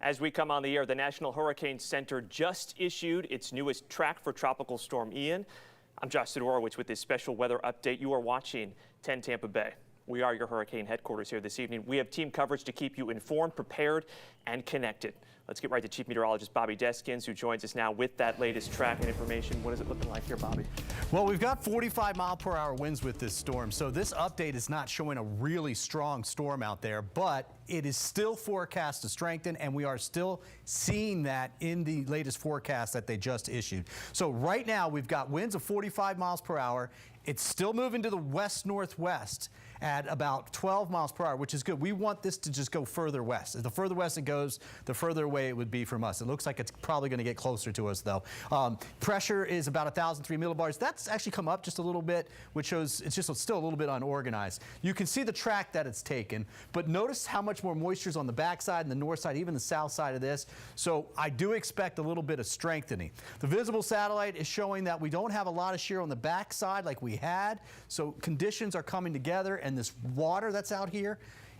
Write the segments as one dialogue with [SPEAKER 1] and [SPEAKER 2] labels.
[SPEAKER 1] As we come on the air, the National Hurricane Center just issued its newest track for Tropical Storm Ian. I'm Josh Sidorowicz with this special weather update. You are watching 10 Tampa Bay. We are your hurricane headquarters here this evening. We have team coverage to keep you informed, prepared, and connected. Let's get right to Chief Meteorologist Bobby Deskins, who joins us now with that latest track and information. What is it looking like here, Bobby?
[SPEAKER 2] Well, we've got 45-mile-per-hour winds with this storm, so this update is not showing a really strong storm out there, but it is still forecast to strengthen, and we are still seeing that in the latest forecast that they just issued. So right now, we've got winds of 45 miles per hour. It's still moving to the west-northwest at about 12 miles per hour, which is good. We want this to just go further west. The further west it goes, the further away it would be from us. It looks like it's probably going to get closer to us, though. Pressure is about 1,003 millibars. That's actually come up just a little bit, which shows it's just still a little bit unorganized. You can see the track that it's taken, but notice how much more moisture is on the backside and the north side, even the south side of this. So I do expect a little bit of strengthening. The visible satellite is showing that we don't have a lot of shear on the backside like we had, so conditions are coming together, and this water that's out here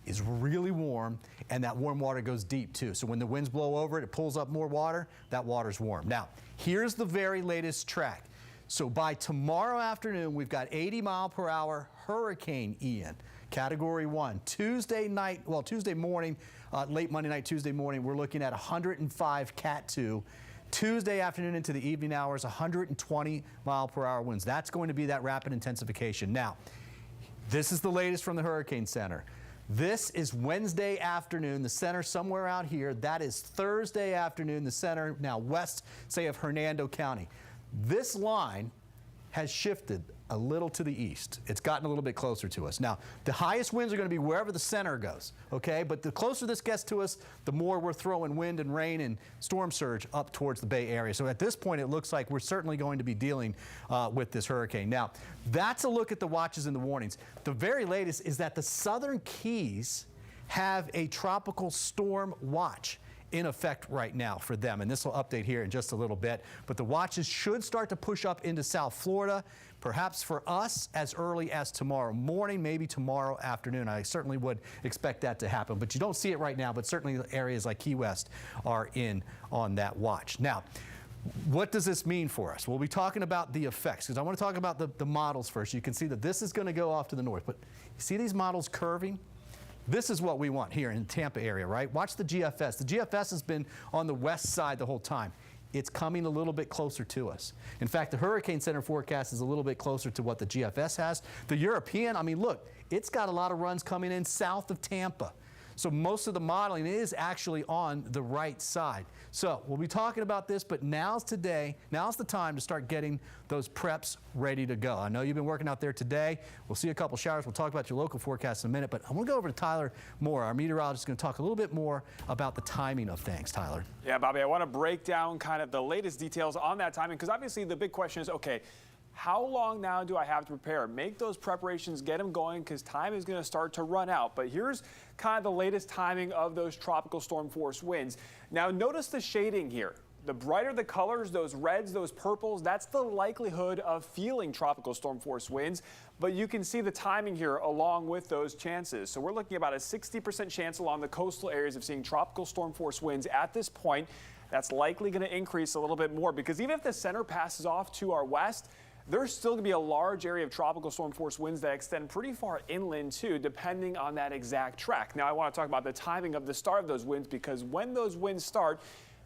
[SPEAKER 2] is really warm, and that warm water goes deep too. So when the winds blow over it, it pulls up more water. That water's warm. Now, here's the very latest track. So by tomorrow afternoon, we've got 80-mile-per-hour Hurricane Ian, Category 1. Tuesday morning, late Monday night, Tuesday morning, we're looking at 105 Cat 2. Tuesday afternoon into the evening hours, 120-mile-per-hour winds. That's going to be that rapid intensification. Now, this is the latest from the Hurricane Center. This is Wednesday afternoon, the center somewhere out here. That is Thursday afternoon, the center now west, say, of Hernando County. This line has shifted a little to the east. It's gotten a little bit closer to us. Now, the highest winds are going to be wherever the center goes, okay? But the closer this gets to us, the more we're throwing wind and rain and storm surge up towards the Bay Area. So at this point, it looks like we're certainly going to be dealing with this hurricane. Now, that's a look at the watches and the warnings. The very latest is that the Southern Keys have a tropical storm watch in effect right now for them, and this will update here in just a little bit. But the watches should start to push up into South Florida, perhaps for us as early as tomorrow morning, maybe tomorrow afternoon. I certainly would expect that to happen, but you don't see it right now, but certainly areas like Key West are in on that watch. Now, what does this mean for us? We'll be talking about the effects, because I want to talk about the models first. You can see that this is going to go off to the north, but you see these models curving? This is what we want here in the Tampa area, right? Watch the GFS. The GFS has been on the west side the whole time. It's coming a little bit closer to us. In fact, the Hurricane Center forecast is a little bit closer to what the GFS has. The European, I mean, look, it's got a lot of runs coming in south of Tampa. So most of the modeling is actually on the right side. So we'll be talking about this, but now's the time to start getting those preps ready to go. I know you've been working out there today. We'll see a couple showers. We'll talk about your local forecast in a minute, but I want to go over to Tyler Moore. Our meteorologist is going to talk a little bit more about the timing of things. Tyler.
[SPEAKER 3] Yeah, Bobby, I want to break down kind of the latest details on that timing, because obviously the big question is, okay, how long now do I have to prepare? Make those preparations, get them going, because time is going to start to run out. But here's kind of the latest timing of those tropical storm force winds. Now, notice the shading here. The brighter the colors, those reds, those purples, that's the likelihood of feeling tropical storm force winds. But you can see the timing here along with those chances. So we're looking at about a 60% chance along the coastal areas of seeing tropical storm force winds at this point. That's likely going to increase a little bit more, because even if the center passes off to our west, there's still going to be a large area of tropical storm force winds that extend pretty far inland too, depending on that exact track. Now, I want to talk about the timing of the start of those winds, because when those winds start,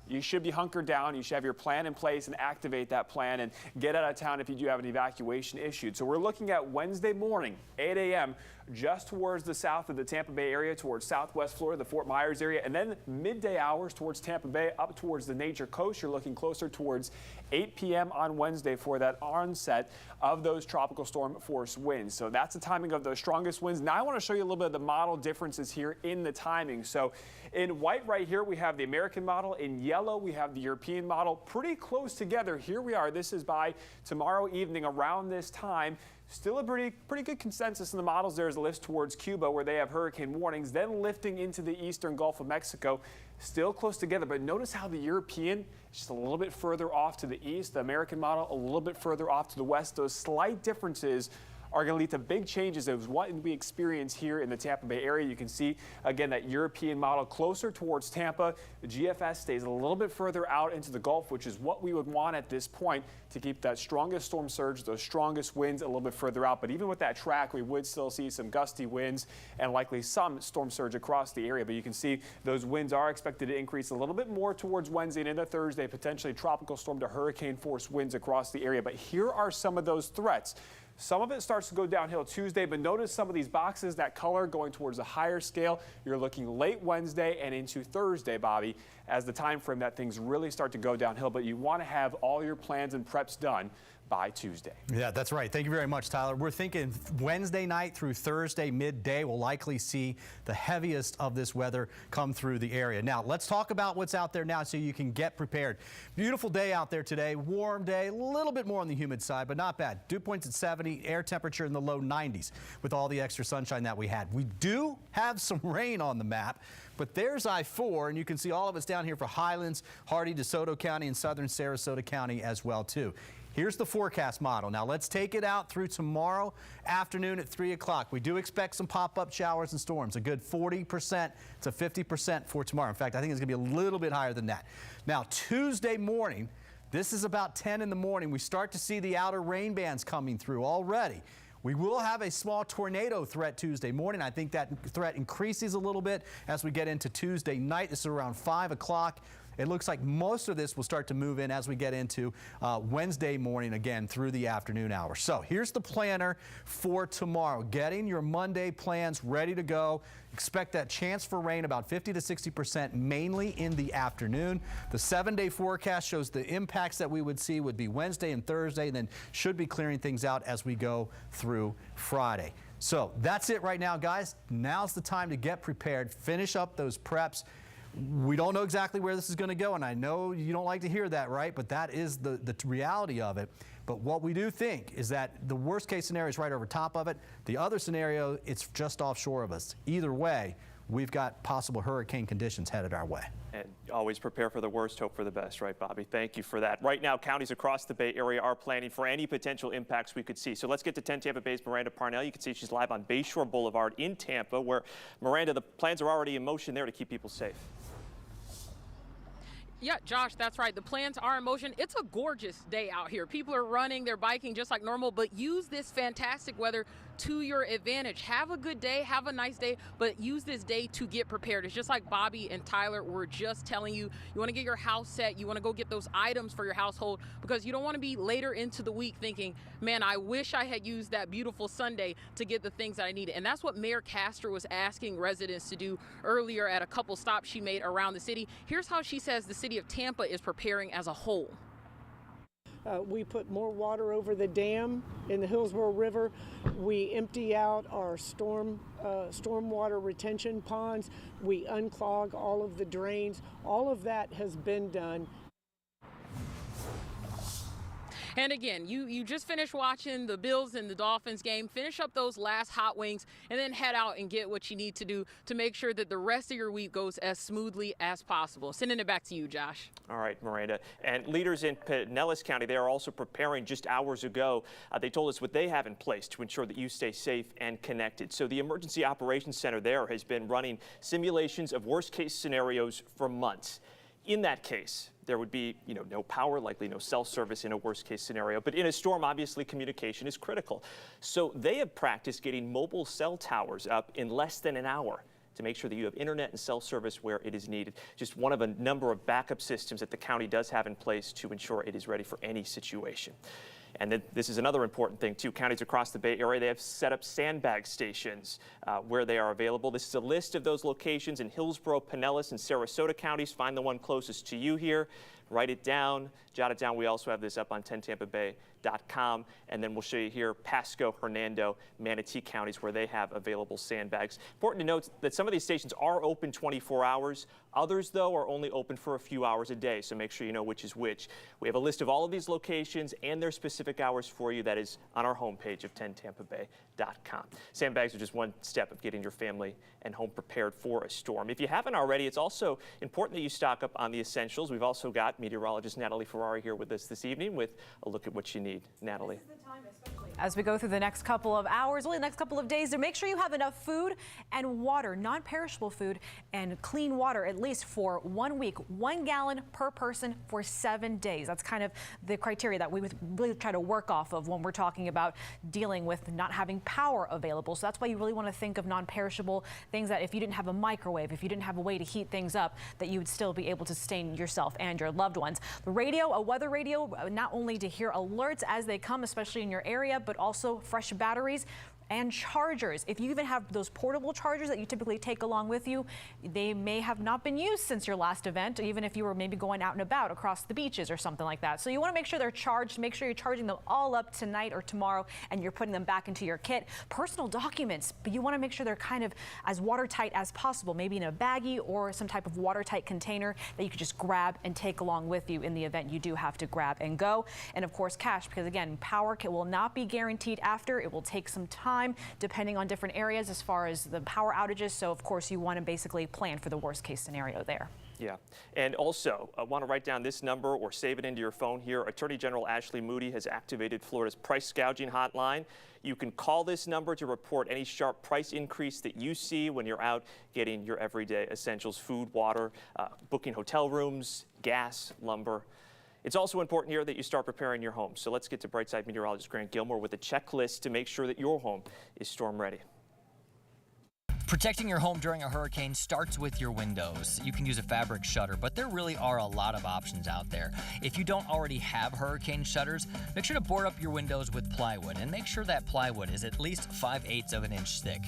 [SPEAKER 3] you should be hunkered down. You should have your plan in place and activate that plan and get out of town if you do have an evacuation issued. So we're looking at Wednesday morning, 8 a.m., just towards the south of the Tampa Bay area, towards southwest Florida, the Fort Myers area, and then midday hours towards Tampa Bay, up towards the Nature Coast. You're looking closer towards 8 p.m. on Wednesday for that onset of those tropical storm force winds. So that's the timing of those strongest winds. Now I want to show you a little bit of the model differences here in the timing. So in white right here, we have the American model. In yellow, we have the European model. Pretty close together. Here we are. This is by tomorrow evening around this time. Still a pretty good consensus in the models. There's a lift towards Cuba where they have hurricane warnings, then lifting into the eastern Gulf of Mexico. Still close together, but notice how the European is just a little bit further off to the east, the American model a little bit further off to the west. Those slight differences are going to lead to big changes of what we experience here in the Tampa Bay area. You can see, again, that European model closer towards Tampa. The GFS stays a little bit further out into the Gulf, which is what we would want at this point to keep that strongest storm surge, those strongest winds a little bit further out. But even with that track, we would still see some gusty winds and likely some storm surge across the area. But you can see those winds are expected to increase a little bit more towards Wednesday and into Thursday, potentially tropical storm to hurricane force winds across the area. But here are some of those threats. Some of it starts to go downhill Tuesday, but notice some of these boxes, that color going towards a higher scale. You're looking late Wednesday and into Thursday, Bobby, as the time frame that things really start to go downhill. But you want to have all your plans and preps done by Tuesday.
[SPEAKER 2] Yeah, that's right. Thank you very much, Tyler. We're thinking Wednesday night through Thursday midday, we'll likely see the heaviest of this weather come through the area. Now, let's talk about what's out there now so you can get prepared. Beautiful day out there today, warm day, a little bit more on the humid side, but not bad. Dew points at 70, air temperature in the low 90s with all the extra sunshine that we had. We do have some rain on the map, but there's I-4, and you can see all of it's down here for Highlands, Hardy, DeSoto County, and southern Sarasota County as well, too. Here's the forecast model. Now let's take it out through tomorrow afternoon at 3 o'clock. We do expect some pop-up showers and storms, a good 40% to 50% for tomorrow. In fact, I think it's going to be a little bit higher than that. Now Tuesday morning, this is about 10 in the morning, we start to see the outer rain bands coming through already. We will have a small tornado threat Tuesday morning. I think that threat increases a little bit as we get into Tuesday night. This is around 5 o'clock. It looks like most of this will start to move in as we get into Wednesday morning again through the afternoon hours. So here's the planner for tomorrow. Getting your Monday plans ready to go. Expect that chance for rain about 50 to 60% mainly in the afternoon. The 7-day forecast shows the impacts that we would see would be Wednesday and Thursday, and then should be clearing things out as we go through Friday. So that's it right now, guys. Now's the time to get prepared. Finish up those preps. We don't know exactly where this is going to go, and I know you don't like to hear that, right? But that is the reality of it. But what we do think is that the worst case scenario is right over top of it. The other scenario, it's just offshore of us. Either way, we've got possible hurricane conditions headed our way.
[SPEAKER 1] And always prepare for the worst, hope for the best, right, Bobby? Thank you for that. Right now, counties across the Bay Area are planning for any potential impacts we could see. So let's get to 10 Tampa Bay's Miranda Parnell. You can see she's live on Bayshore Boulevard in Tampa, where, Miranda, the plans are already in motion there to keep people safe.
[SPEAKER 4] Yeah, Josh, that's right. The plans are in motion. It's a gorgeous day out here. People are running, they're biking just like normal, but use this fantastic weather to your advantage. Have a good day, have a nice day, but use this day to get prepared. It's just like Bobby and Tyler were just telling you. You want to get your house set. You want to go get those items for your household because you don't want to be later into the week thinking, man, I wish I had used that beautiful Sunday to get the things that I needed. And that's what Mayor Castor was asking residents to do earlier at a couple stops she made around the city. Here's how she says the city of Tampa is preparing as a whole.
[SPEAKER 5] We put more water over the dam in the Hillsborough River. We empty out our stormwater retention ponds. We unclog all of the drains. All of that has been done.
[SPEAKER 4] And again, you just finished watching the Bills and the Dolphins game. Finish up those last hot wings and then head out and get what you need to do to make sure that the rest of your week goes as smoothly as possible. Sending it back to you, Josh.
[SPEAKER 1] All right, Miranda. And leaders in Pinellas County, they are also preparing just hours ago. They told us what they have in place to ensure that you stay safe and connected. So the Emergency Operations Center there has been running simulations of worst-case scenarios for months. In that case, there would be, no power, likely no cell service in a worst-case scenario. But in a storm, obviously, communication is critical. So they have practiced getting mobile cell towers up in less than an hour to make sure that you have internet and cell service where it is needed. Just one of a number of backup systems that the county does have in place to ensure it is ready for any situation. And then this is another important thing, too. Counties across the Bay Area, they have set up sandbag stations where they are available. This is a list of those locations in Hillsborough, Pinellas, and Sarasota counties. Find the one closest to you here. Write it down, jot it down. We also have this up on 10tampabay.com. And then we'll show you here Pasco, Hernando, Manatee counties where they have available sandbags. Important to note that some of these stations are open 24 hours. Others, though, are only open for a few hours a day, so make sure you know which is which. We have a list of all of these locations and their specific hours for you. That is on our homepage of 10tampabay.com. Sandbags are just one step of getting your family and home prepared for a storm. If you haven't already, it's also important that you stock up on the essentials. We've also got meteorologist Natalie Ferrari here with us this evening with a look at what you need. need. Natalie.
[SPEAKER 6] As we go through the next couple of hours, really the next couple of days, to make sure you have enough food and water, non-perishable food and clean water, at least for 1 week, 1 gallon per person for 7 days. That's kind of the criteria that we would really try to work off of when we're talking about dealing with not having power available. So that's why you really want to think of non-perishable things that if you didn't have a microwave, if you didn't have a way to heat things up, that you would still be able to sustain yourself and your loved ones. The radio, a weather radio, not only to hear alerts as they come, especially in your area, but also fresh batteries and chargers. If you even have those portable chargers that you typically take along with you, they may have not been used since your last event, even if you were maybe going out and about across the beaches or something like that. So you want to make sure they're charged, make sure you're charging them all up tonight or tomorrow and you're putting them back into your kit. Personal documents, but you want to make sure they're kind of as watertight as possible, maybe in a baggie or some type of watertight container that you could just grab and take along with you in the event you do have to grab and go. And of course, cash, because again, power will not be guaranteed after. It will take some time depending on different areas as far as the power outages. So of course you want to basically plan for the worst case scenario there.
[SPEAKER 1] Yeah, and also I want to write down this number or save it into your phone here. Attorney General Ashley Moody has activated Florida's price gouging hotline. You can call this number to report any sharp price increase that you see when you're out getting your everyday essentials, food, water, booking hotel rooms, gas, lumber. It's also important here that you start preparing your home. So let's get to Brightside meteorologist Grant Gilmore with a checklist to make sure that your home is storm ready.
[SPEAKER 7] Protecting your home during a hurricane starts with your windows. You can use a fabric shutter, but there really are a lot of options out there. If you don't already have hurricane shutters, make sure to board up your windows with plywood and make sure that plywood is at least 5/8 of an inch thick.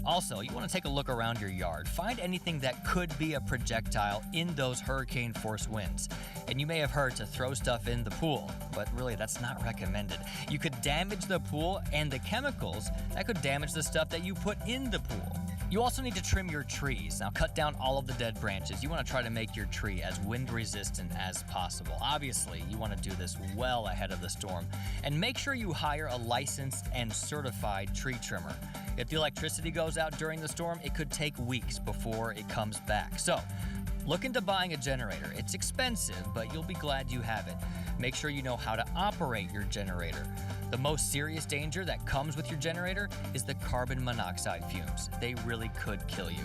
[SPEAKER 7] Also, you want to take a look around your yard. Find anything that could be a projectile in those hurricane force winds. And you may have heard to throw stuff in the pool, but really that's not recommended. You could damage the pool and the chemicals that could damage the stuff that you put in the pool. You also need to trim your trees. Now cut down all of the dead branches. You want to try to make your tree as wind resistant as possible. Obviously, you want to do this well ahead of the storm. And make sure you hire a licensed and certified tree trimmer. If the electricity goes out during the storm, it could take weeks before it comes back. So look into buying a generator. It's expensive, but you'll be glad you have it. Make sure you know how to operate your generator. The most serious danger that comes with your generator is the carbon monoxide fumes. They really could kill you.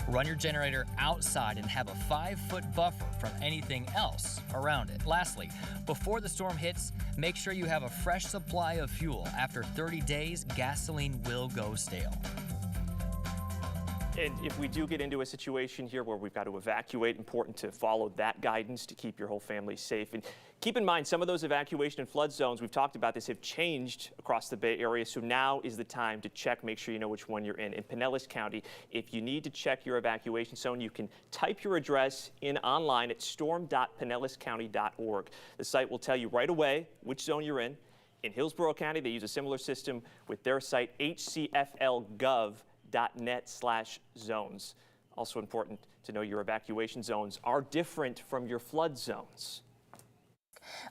[SPEAKER 7] Run your generator outside and have a 5-foot buffer from anything else around it. Lastly, before the storm hits, make sure you have a fresh supply of fuel. After 30 days, gasoline will go stale.
[SPEAKER 1] And if we do get into a situation here where we've got to evacuate, important to follow that guidance to keep your whole family safe. And keep in mind, some of those evacuation and flood zones, we've talked about this, have changed across the Bay Area. So now is the time to check, make sure you know which one you're in. In Pinellas County, if you need to check your evacuation zone, you can type your address in online at storm.pinellascounty.org. The site will tell you right away which zone you're in. In Hillsborough County, they use a similar system with their site, hcflgov.net/zones. Also important to know your evacuation zones are different from your flood zones.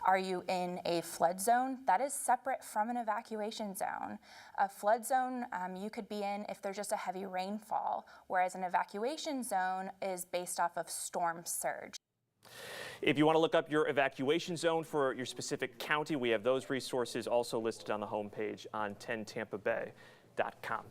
[SPEAKER 8] Are you in a flood zone? That is separate from an evacuation zone. A flood zone you could be in if there's just a heavy rainfall, whereas an evacuation zone is based off of storm surge.
[SPEAKER 1] If you want to look up your evacuation zone for your specific county, we have those resources also listed on the homepage on 10tampabay.com.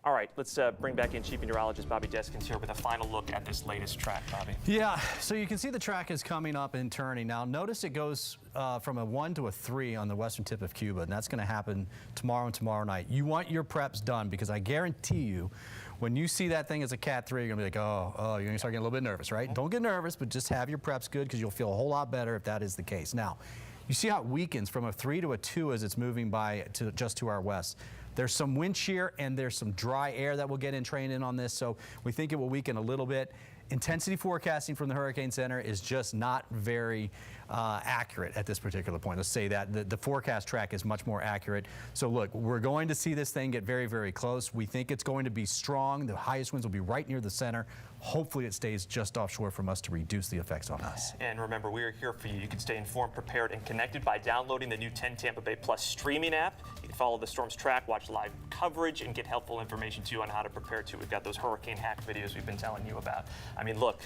[SPEAKER 1] All right, let's bring back in Chief Meteorologist Bobby Deskins here with a final look at this latest track, Bobby.
[SPEAKER 2] Yeah, so you can see the track is coming up and turning. Now, notice it goes from a 1 to a 3 on the western tip of Cuba, and that's going to happen tomorrow and tomorrow night. You want your preps done because I guarantee you, when you see that thing as a Cat 3, you're going to be like, oh, you're going to start getting a little bit nervous, right? Don't get nervous, but just have your preps good because you'll feel a whole lot better if that is the case. Now, you see how it weakens from a 3 to a 2 as it's moving by just to our west. There's some wind shear and there's some dry air that will get trained in on this, so we think it will weaken a little bit. Intensity forecasting from the Hurricane Center is just not very accurate at this particular point. Let's say that the forecast track is much more accurate. So look, we're going to see this thing get very, very close. We think it's going to be strong. The highest winds will be right near the center. Hopefully it stays just offshore from us to reduce the effects on us.
[SPEAKER 1] And remember, we are here for you. You can stay informed, prepared, and connected by downloading the new 10 Tampa Bay Plus streaming app. You can follow the storm's track, watch live coverage, and get helpful information too on how to prepare too. We've got those hurricane hack videos we've been telling you about. I mean, look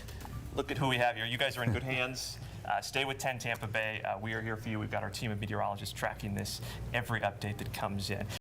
[SPEAKER 1] at who we have here. You guys are in good hands. Stay with 10 Tampa Bay. We are here for you. We've got our team of meteorologists tracking this, every update that comes in.